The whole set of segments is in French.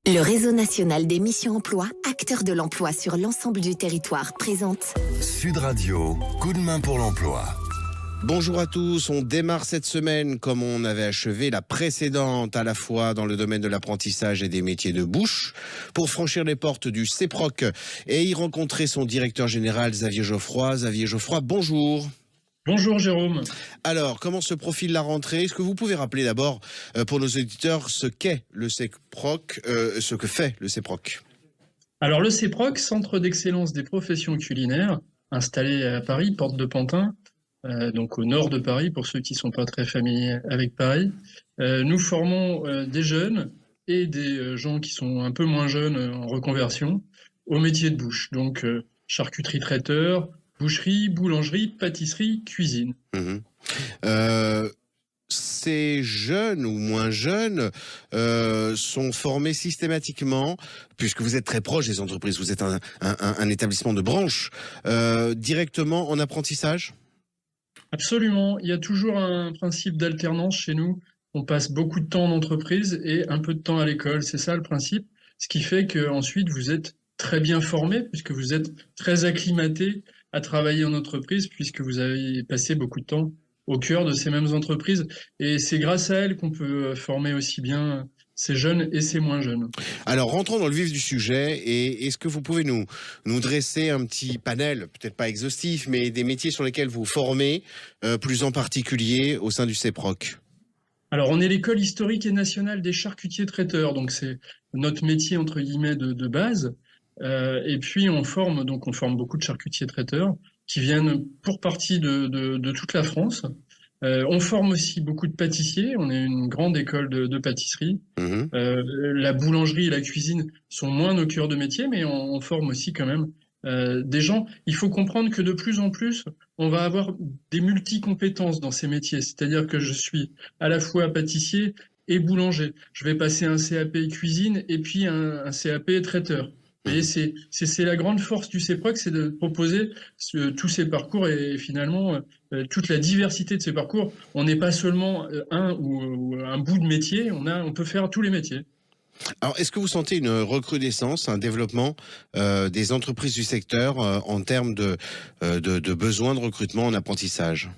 Le réseau national des missions emploi, acteur de l'emploi sur l'ensemble du territoire, présente Sud Radio, coup de main pour l'emploi. Bonjour à tous, on démarre cette semaine comme on avait achevé la précédente, à la fois dans le domaine de l'apprentissage et des métiers de bouche, pour franchir les portes du CEPROC et y rencontrer son directeur général Xavier Geoffroy. Xavier Geoffroy, bonjour. Bonjour Jérôme. Alors, comment se profile la rentrée? Est-ce que vous pouvez rappeler d'abord pour nos auditeurs ce qu'est le CEPROC, ce que fait le CEPROC? Alors le CEPROC, Centre d'excellence des professions culinaires, installé à Paris, porte de Pantin, donc au nord de Paris, pour ceux qui ne sont pas très familiers avec Paris. Nous formons des jeunes et des gens qui sont un peu moins jeunes en reconversion au métier de bouche, donc charcuterie traiteur, boucherie, boulangerie, pâtisserie, cuisine. Ces jeunes ou moins jeunes sont formés systématiquement, puisque vous êtes très proche des entreprises, vous êtes un établissement de branche, directement en apprentissage? Absolument, il y a toujours un principe d'alternance chez nous. On passe beaucoup de temps en entreprise et un peu de temps à l'école, c'est ça le principe. Ce qui fait qu'ensuite vous êtes très bien formé, puisque vous êtes très acclimaté à travailler en entreprise, puisque vous avez passé beaucoup de temps au cœur de ces mêmes entreprises. Et c'est grâce à elles qu'on peut former aussi bien ces jeunes et ces moins jeunes. Alors, rentrons dans le vif du sujet. Et est-ce que vous pouvez nous dresser un petit panel, peut-être pas exhaustif, mais des métiers sur lesquels vous formez, plus en particulier au sein du CEPROC? Alors, on est l'école historique et nationale des charcutiers traiteurs. Donc, c'est notre métier, entre guillemets, de base. Et puis, on forme beaucoup de charcutiers traiteurs qui viennent pour partie de toute la France. On forme aussi beaucoup de pâtissiers. On est une grande école de pâtisserie. La boulangerie et la cuisine sont moins nos cœurs de métier, mais on forme aussi quand même des gens. Il faut comprendre que de plus en plus, on va avoir des multi-compétences dans ces métiers. C'est-à-dire que je suis à la fois pâtissier et boulanger. Je vais passer un CAP cuisine et puis un CAP traiteur. Et c'est la grande force du CEPROC, c'est de proposer tous ces parcours et finalement toute la diversité de ces parcours. On n'est pas seulement un ou un bout de métier, on peut faire tous les métiers. Alors, est-ce que vous sentez une recrudescence, un développement des entreprises du secteur en termes de besoins de recrutement en apprentissage?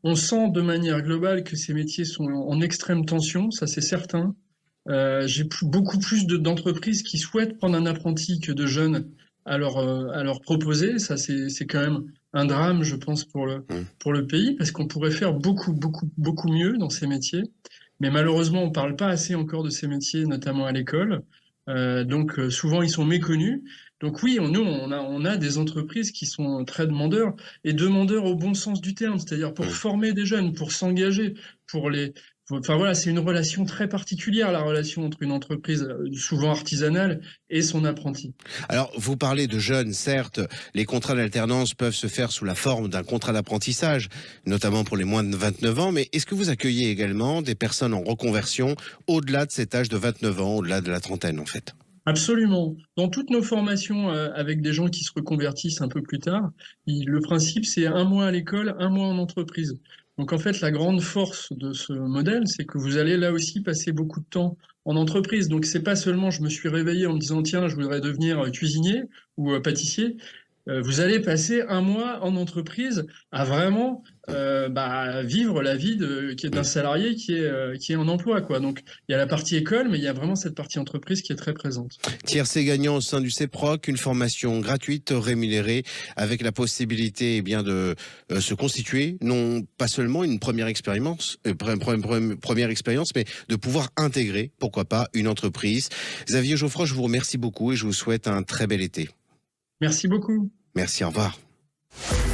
On sent de manière globale que ces métiers sont en extrême tension, ça c'est certain. J'ai beaucoup plus d'entreprises qui souhaitent prendre un apprenti que de jeunes à leur proposer. Ça, c'est quand même un drame, je pense, pour le pays, parce qu'on pourrait faire beaucoup mieux dans ces métiers. Mais malheureusement, on parle pas assez encore de ces métiers, notamment à l'école. Donc, souvent, ils sont méconnus. Donc oui, on a des entreprises qui sont très demandeurs, et demandeurs au bon sens du terme, c'est-à-dire pour former des jeunes, pour s'engager, Enfin voilà, c'est une relation très particulière, la relation entre une entreprise souvent artisanale et son apprenti. Alors, vous parlez de jeunes, certes, les contrats d'alternance peuvent se faire sous la forme d'un contrat d'apprentissage, notamment pour les moins de 29 ans, mais est-ce que vous accueillez également des personnes en reconversion au-delà de cet âge de 29 ans, au-delà de la trentaine en fait? Absolument. Dans toutes nos formations avec des gens qui se reconvertissent un peu plus tard, le principe c'est 1 mois à l'école, 1 mois en entreprise. Donc en fait, la grande force de ce modèle, c'est que vous allez là aussi passer beaucoup de temps en entreprise. Donc c'est pas seulement je me suis réveillé en me disant tiens, je voudrais devenir cuisinier ou pâtissier. Vous allez passer 1 mois en entreprise à vraiment vivre la vie d'un salarié qui est en emploi, quoi. Donc il y a la partie école, mais il y a vraiment cette partie entreprise qui est très présente. Tiercé gagnant au sein du CEPROC, une formation gratuite, rémunérée, avec la possibilité de se constituer, non pas seulement une première expérience, mais de pouvoir intégrer, pourquoi pas, une entreprise. Xavier Geoffroy, je vous remercie beaucoup et je vous souhaite un très bel été. Merci beaucoup. Merci, au revoir.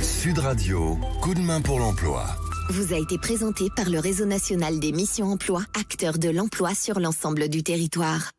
Sud Radio, coup de main pour l'emploi. Vous a été présenté par le réseau national des missions emploi, acteur de l'emploi sur l'ensemble du territoire.